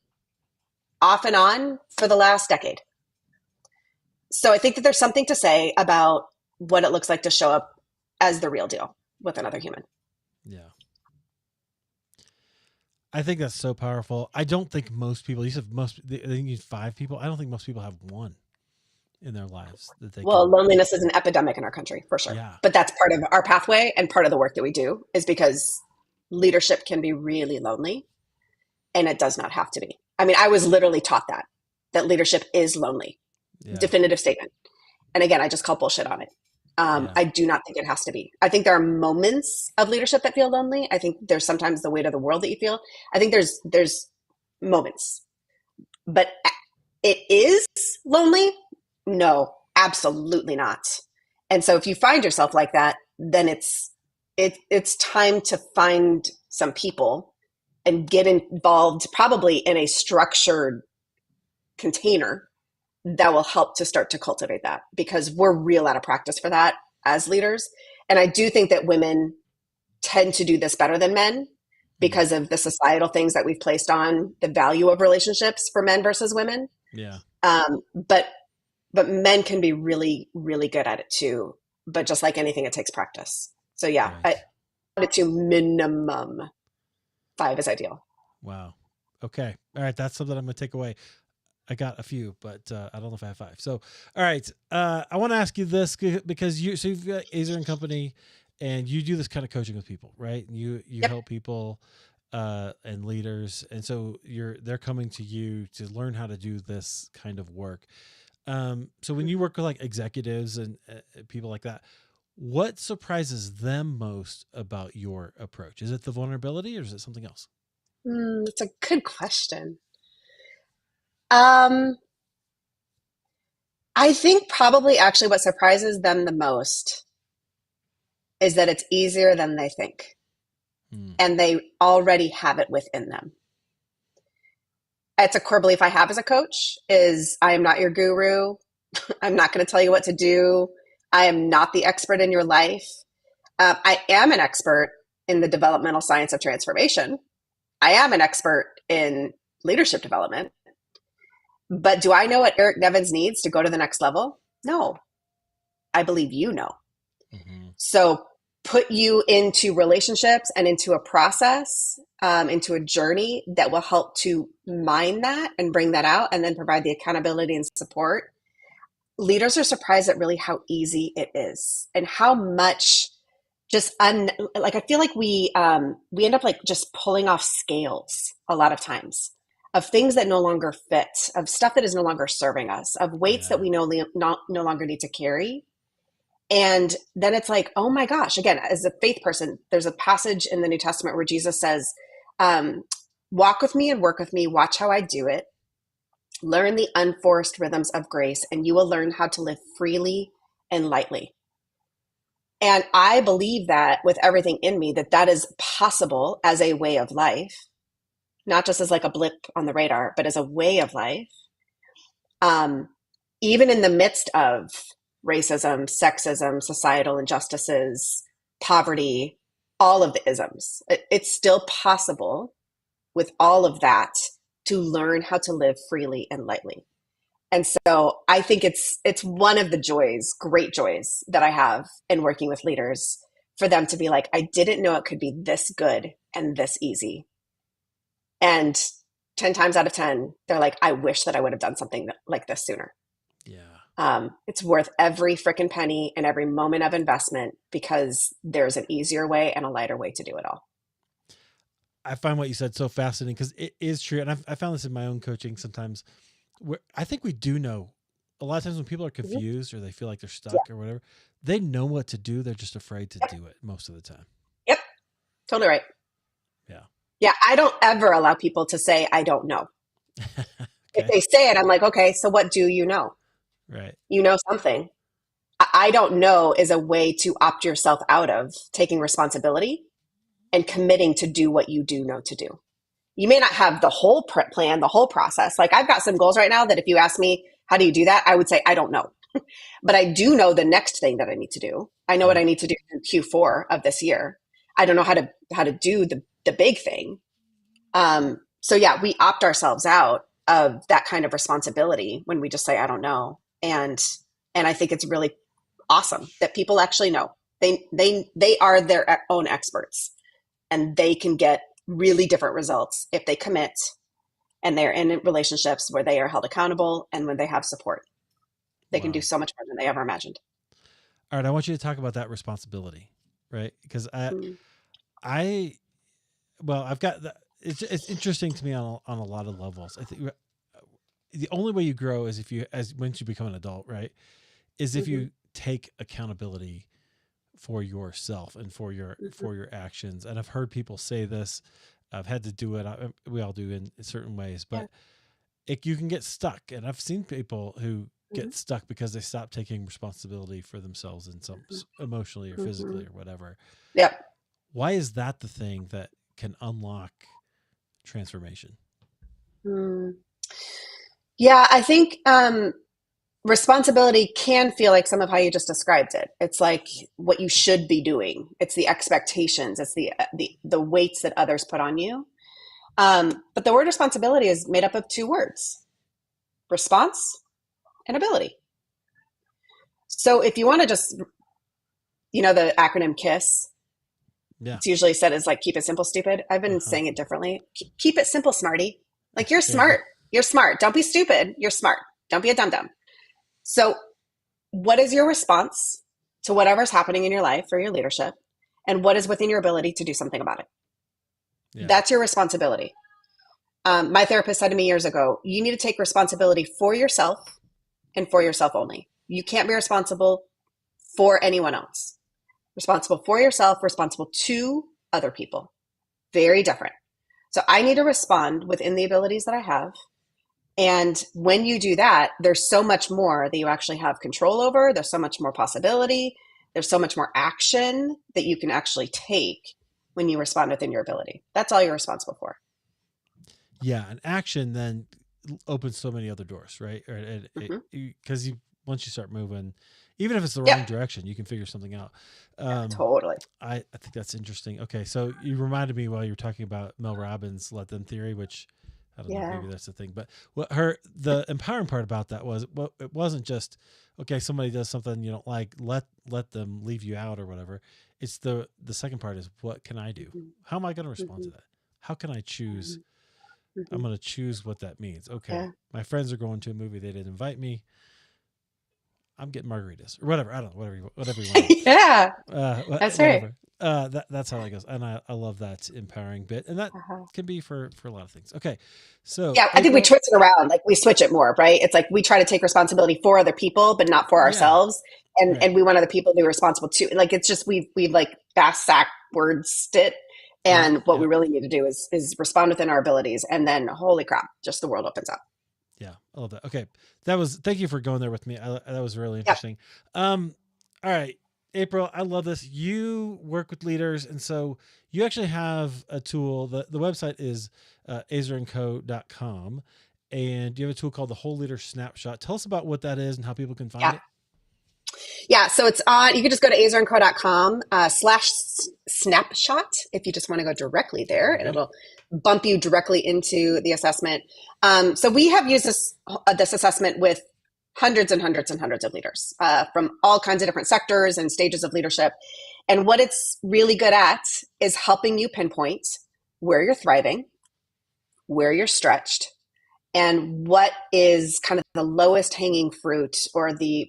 off and on for the last decade. So I think that there's something to say about what it looks like to show up as the real deal with another human. Yeah. I think that's so powerful. I don't think most people, you said I think you need 5 people. I don't think most people have one in their lives that they loneliness is an epidemic in our country for sure. Yeah. But that's part of our pathway and part of the work that we do is because leadership can be really lonely and it does not have to be. I mean, I was literally taught that leadership is lonely. Yeah. Definitive statement. And again, I just call bullshit on it. I do not think it has to be. I think there are moments of leadership that feel lonely. I think there's sometimes the weight of the world that you feel. I think there's moments, but it is lonely. No, absolutely not. And so if you find yourself like that, then it's time to find some people and get involved probably in a structured container that will help to start to cultivate that, because we're real out of practice for that as leaders. And I do think that women tend to do this better than men Mm. because of the societal things that we've placed on the value of relationships for men versus women. Yeah. But men can be really, really good at it too. But just like anything, it takes practice. So yeah, Right. to minimum 5 is ideal. Wow. Okay. All right. That's something I'm going to take away. I got a few, but I don't know if I have 5. So, all right. I want to ask you this because you've got Azer and Company, and you do this kind of coaching with people, right? And you Yep. help people and leaders, and so they're coming to you to learn how to do this kind of work. So when you work with like executives and people like that, what surprises them most about your approach? Is it the vulnerability, or is it something else? It's a good question. Um, I think probably actually what surprises them the most is that it's easier than they think, Hmm. and they already have it within them. It's a core belief I have as a coach is I am not your guru. I'm not going to tell you what to do. I am not the expert in your life. I am an expert in the developmental science of transformation. I am an expert in leadership development. But do I know what Eric Nevins needs to go to the next level? No, I believe you know. Mm-hmm. So put you into relationships and into a process, into a journey that will help to mine that and bring that out and then provide the accountability and support. Leaders are surprised at really how easy it is and how much like I feel like we end up like just pulling off scales a lot of times of things that no longer fit, of stuff that is no longer serving us, of weights that Yeah. we no longer need to carry. And then it's like, oh my gosh, again, as a faith person, there's a passage in the New Testament where Jesus says, um, walk with me and work with me, watch how I do it, learn the unforced rhythms of grace, and you will learn how to live freely and lightly. And I believe that with everything in me, that that is possible as a way of life, not just as like a blip on the radar, but as a way of life. Um, Even in the midst of racism, sexism, societal injustices, poverty, all of the isms, it's still possible with all of that to learn how to live freely and lightly. And so I think it's one of the joys, great joys that I have in working with leaders for them to be like, I didn't know it could be this good and this easy. And 10 times out of 10, they're like, I wish that I would have done something like this sooner. Yeah. It's worth every freaking penny and every moment of investment because there's an easier way and a lighter way to do it all. I find what you said so fascinating because it is true. And I found this in my own coaching sometimes where I think we do know a lot of times when people are Mhm. confused or they feel like they're Yeah. stuck or whatever, they know what to do. They're just afraid to Yep. do it most of the time. Yep. Totally right. Yeah. Yeah. I don't ever allow people to say, I don't know. If Okay. they say it, I'm like, okay, so what do you know? Right. You know something. I don't know is a way to opt yourself out of taking responsibility and committing to do what you do know to do. You may not have the whole plan, the whole process. Like I've got some goals right now that if you ask me, how do you do that? I would say, I don't know. But I do know the next thing that I need to do. I know what I Right. need to do in Q4 of this year. I don't know how to do the big thing. So yeah, we opt ourselves out of that kind of responsibility when we just say, I don't know. And I think it's really awesome that people actually know. They are their own experts and they can get really different results if they commit and they're in relationships where they are held accountable and when they have support. They can do Wow. so much more than they ever imagined. All right. I want you to talk about that responsibility, right? Because Mm. I, well, I've got it's interesting to me on a lot of levels. I think the only way you grow is if you, as once you become an adult, right? Is if Mhm. you take accountability for yourself and Mhm. for your actions. And I've heard people say this. I've had to do it. We all do in certain ways, Yeah. but you can get stuck. And I've seen people who Mhm. get stuck because they stop taking responsibility for themselves and some emotionally or physically Mhm. or whatever. Yep. Why is that the thing that can unlock transformation? Mm. Yeah, I think responsibility can feel like some of how you just described it. It's like what you should be doing. It's the expectations. It's the weights that others put on you. But the word responsibility is made up of two words: response and ability. So if you want to just, the acronym KISS, Yeah. it's usually said as like keep it simple, stupid. I've Uh been huh. saying it differently. Keep it simple, smarty. Like you're There you go. smart. You're smart. Don't be stupid. You're smart. Don't be a dum dum. So what is your response to whatever's happening in your life or your leadership? And what is within your ability to do something about it? Yeah. That's your responsibility. My therapist said to me years ago, you need to take responsibility for yourself and for yourself only. You can't be responsible for anyone else. Responsible for yourself, responsible to other people. Very different. So I need to respond within the abilities that I have. And when you do that, there's so much more that you actually have control over. There's so much more possibility. There's so much more action that you can actually take when you respond within your ability. That's all you're responsible for. Yeah. An action then opens so many other doors, right? Or Hmm. because once you start moving, even if it's the wrong Yep. direction, you can figure something out. Yeah, Um, totally. I think that's interesting. Okay, so you reminded me while you were talking about Mel Robbins' "Let Them" theory, which I don't know, Yeah. maybe that's the thing. But the empowering part about that was, well, it wasn't just okay. Somebody does something you don't like, let them leave you out or whatever. It's the second part is what can I do? Hmm. How am I going to respond to Hmm. that? How can I choose? I'm Hmm. going to choose what that means. Okay, Yeah. my friends are going to a movie. They didn't invite me. I'm getting margaritas or whatever. I don't know, whatever you want to do. Yeah, that's right. Whatever. That's how that goes, and I love that empowering bit, and that Uh-huh. can be for a lot of things. Okay, so Yeah, I think we April, twist it around. Like we switch it more, right? It's like we try to take responsibility for other people, but not for yeah, ourselves. And right, we want other people to be responsible too. Like it's just we've like backwards it. yep, And what we yep, really need to do is respond within our abilities, and then holy crap, just the world opens up. yeah, I love that. Okay, that was thank you for going there with me. That was really Yep. interesting. Um, all right, April, I love this. You work with leaders, and so you actually have a tool. The website is azerandco.com, and you have a tool called the Whole Leader Snapshot. Tell us about what that is and how people can find Yeah. it. Yeah, so it's on, you can just go to azerandco.com slash snapshot if you just want to go directly there, There you and go. it'll bump you directly into the assessment. So we have used this assessment with hundreds and hundreds and hundreds of leaders from all kinds of different sectors and stages of leadership. And what it's really good at is helping you pinpoint where you're thriving, where you're stretched, and what is kind of the lowest hanging fruit or the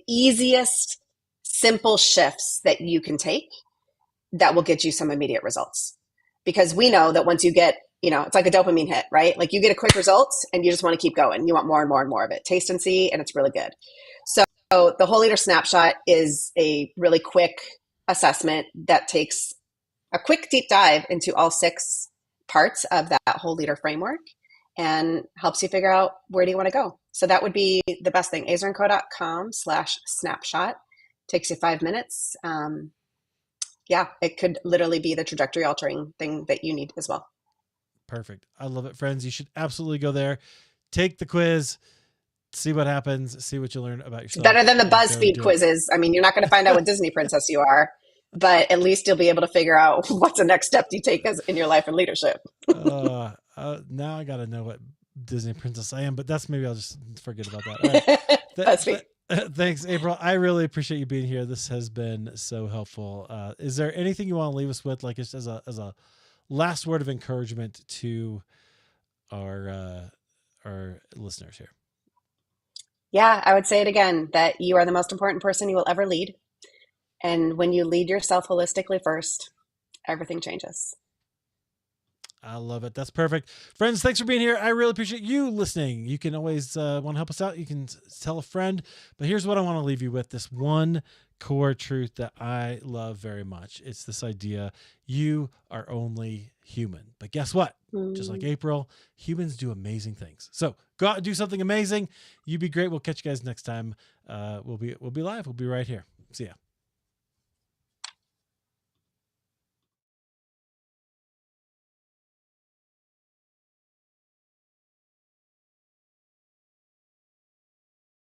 easiest simple shifts that you can take that will get you some immediate results. Because we know that once you get, it's like a dopamine hit, right? Like you get a quick result and you just want to keep going. You want more and more and more of it. Taste and see, and it's really good. So the Whole Leader Snapshot is a really quick assessment that takes a quick deep dive into all six parts of that whole leader framework and helps you figure out where do you want to go. So that would be the best thing. azerandco.com/snapshot takes you 5 minutes. Yeah, it could literally be the trajectory altering thing that you need as well. Perfect. I love it, friends. You should absolutely go there, take the quiz, see what happens, see what you learn about It's better yourself, than the and go BuzzFeed do it. quizzes. I mean, you're not going to find out what Disney princess you are, but at least you'll be able to figure out what's the next step you take as in your life and leadership. Now I got to know what Disney princess I am, but that's maybe I'll just forget about that. All right. BuzzFeed. Thanks, April. I really appreciate you being here. This has been so helpful. Is there anything you want to leave us with, like just as a last word of encouragement to our listeners here? Yeah, I would say it again that you are the most important person you will ever lead. And when you lead yourself holistically first, everything changes. I love it. That's perfect. Friends, thanks for being here. I really appreciate you listening. You can always want to help us out. You can tell a friend. But here's what I want to leave you with, this one core truth that I love very much. It's this idea: you are only human. But guess what? Just like April, humans do amazing things. So go out and do something amazing. You be great. We'll catch you guys next time. We'll be live. We'll be right here. See ya.